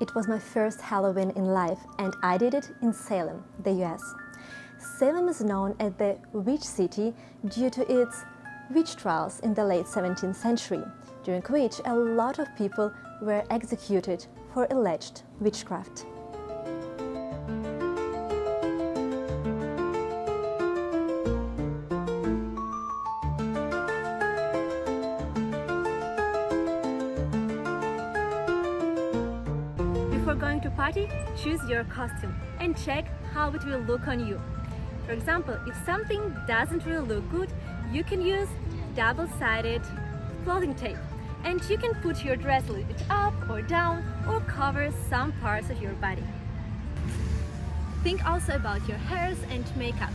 It was my first Halloween in life, and I did it in Salem, the US. Salem is known as the witch city due to its witch trials in the late 17th century, during which a lot of people were executed for alleged witchcraft. Before going to party, choose your costume and check how it will look on you. For example, if something doesn't really look good, you can use double-sided clothing tape, and you can put your dress a little bit up or down or cover some parts of your body. Think also about your hairs and makeup.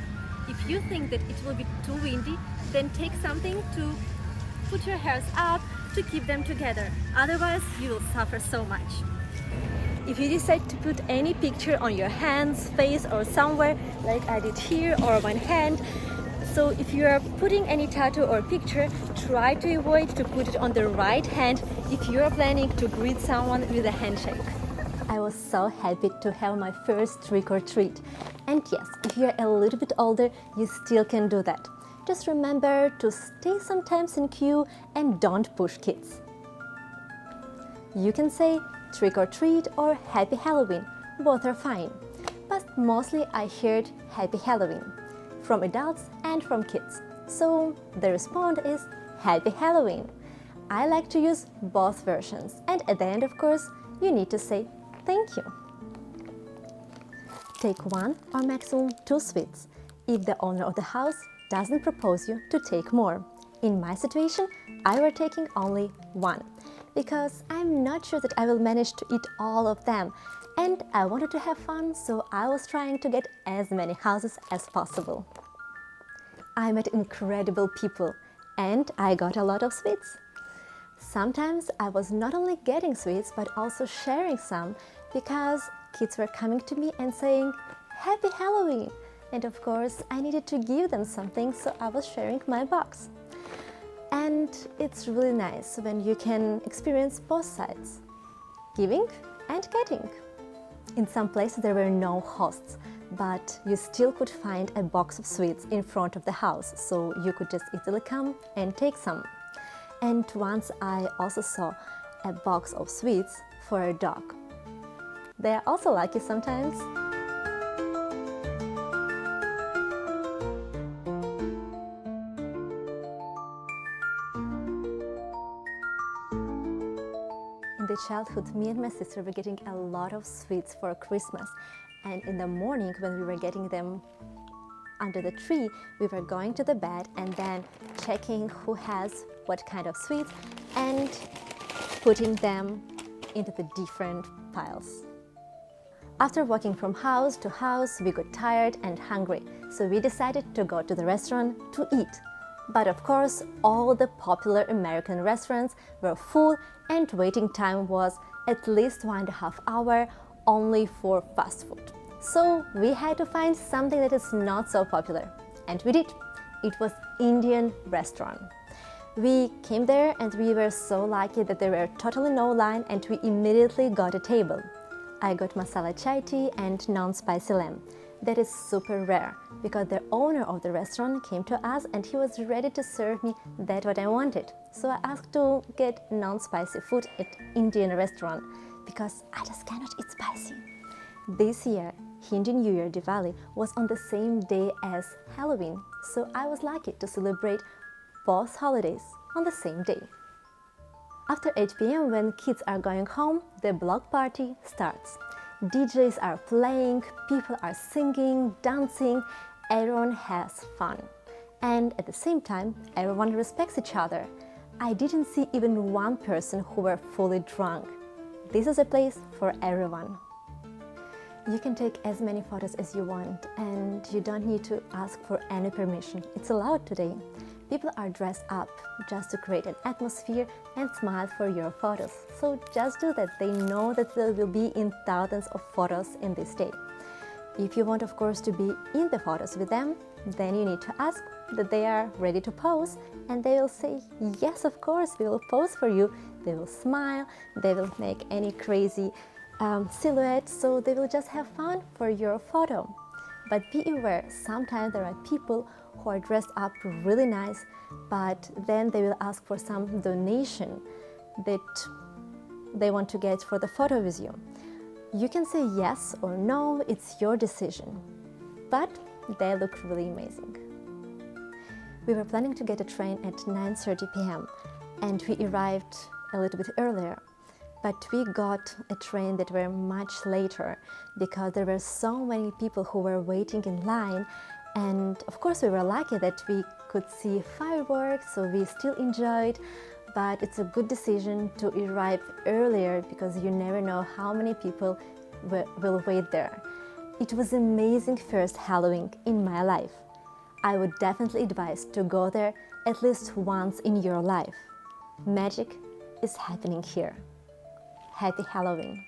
If you think that it will be too windy, then take something to put your hairs up to keep them together. Otherwise, you will suffer so much. If you decide to put any picture on your hands, face or somewhere, like I did here or one hand, so if you are putting any tattoo or picture, try to avoid to put it on the right hand if you are planning to greet someone with a handshake. I was so happy to have my first trick or treat. And yes, if you are a little bit older, you still can do that. Just remember to stay sometimes in queue and don't push kids. You can say trick or treat or happy Halloween, both are fine. But mostly I heard happy Halloween from adults and from kids. So the response is happy Halloween. I like to use both versions, and at the end, of course, you need to say thank you. Take one or maximum 2 sweets if the owner of the house doesn't propose you to take more. In my situation, I were taking only 1 because I'm not sure that I will manage to eat all of them, and I wanted to have fun, so I was trying to get as many houses as possible. I met incredible people and I got a lot of sweets. Sometimes I was not only getting sweets but also sharing some because kids were coming to me and saying Happy Halloween! And of course I needed to give them something, so I was sharing my box. And it's really nice when you can experience both sides, giving and getting. In some places there were no hosts, but you still could find a box of sweets in front of the house, so you could just easily come and take some. And once I also saw a box of sweets for a dog. They are also lucky sometimes. In the childhood, me and my sister were getting a lot of sweets for Christmas, and in the morning when we were getting them under the tree, we were going to the bed and then checking who has what kind of sweets and putting them into the different piles. After walking from house to house, we got tired and hungry, so we decided to go to the restaurant to eat. But of course, all the popular American restaurants were full and waiting time was at least 1.5 hours only for fast food. So we had to find something that is not so popular. And we did. It was Indian restaurant. We came there and we were so lucky that there were totally no line and we immediately got a table. I got masala chai tea and non-spicy lamb. That is super rare because the owner of the restaurant came to us and he was ready to serve me that what I wanted. So I asked to get non-spicy food at Indian restaurant because I just cannot eat spicy. This year, Hindu New Year Diwali was on the same day as Halloween, so I was lucky to celebrate both holidays on the same day. After 8 p.m. when kids are going home, the block party starts. DJs are playing, people are singing, dancing, everyone has fun. And at the same time, everyone respects each other. I didn't see even one person who were fully drunk. This is a place for everyone. You can take as many photos as you want and you don't need to ask for any permission. It's allowed today. People are dressed up just to create an atmosphere and smile for your photos. So just do that. They know that they will be in thousands of photos in this day. If you want, of course, to be in the photos with them, then you need to ask that they are ready to pose, and they will say, yes, of course, we will pose for you. They will smile, they will make any crazy silhouette, so they will just have fun for your photo. But be aware, sometimes there are people who are dressed up really nice, but then they will ask for some donation that they want to get for the photo with you. You can say yes or no, it's your decision, but they look really amazing. We were planning to get a train at 9:30 p.m. and we arrived a little bit earlier, but we got a train that were much later because there were so many people who were waiting in line, and of course we were lucky that we could see fireworks, so we still enjoyed. But it's a good decision to arrive earlier because you never know how many people will wait there. It was amazing first Halloween in my life. I would definitely advise to go there at least once in your life. Magic is happening here. Happy Halloween!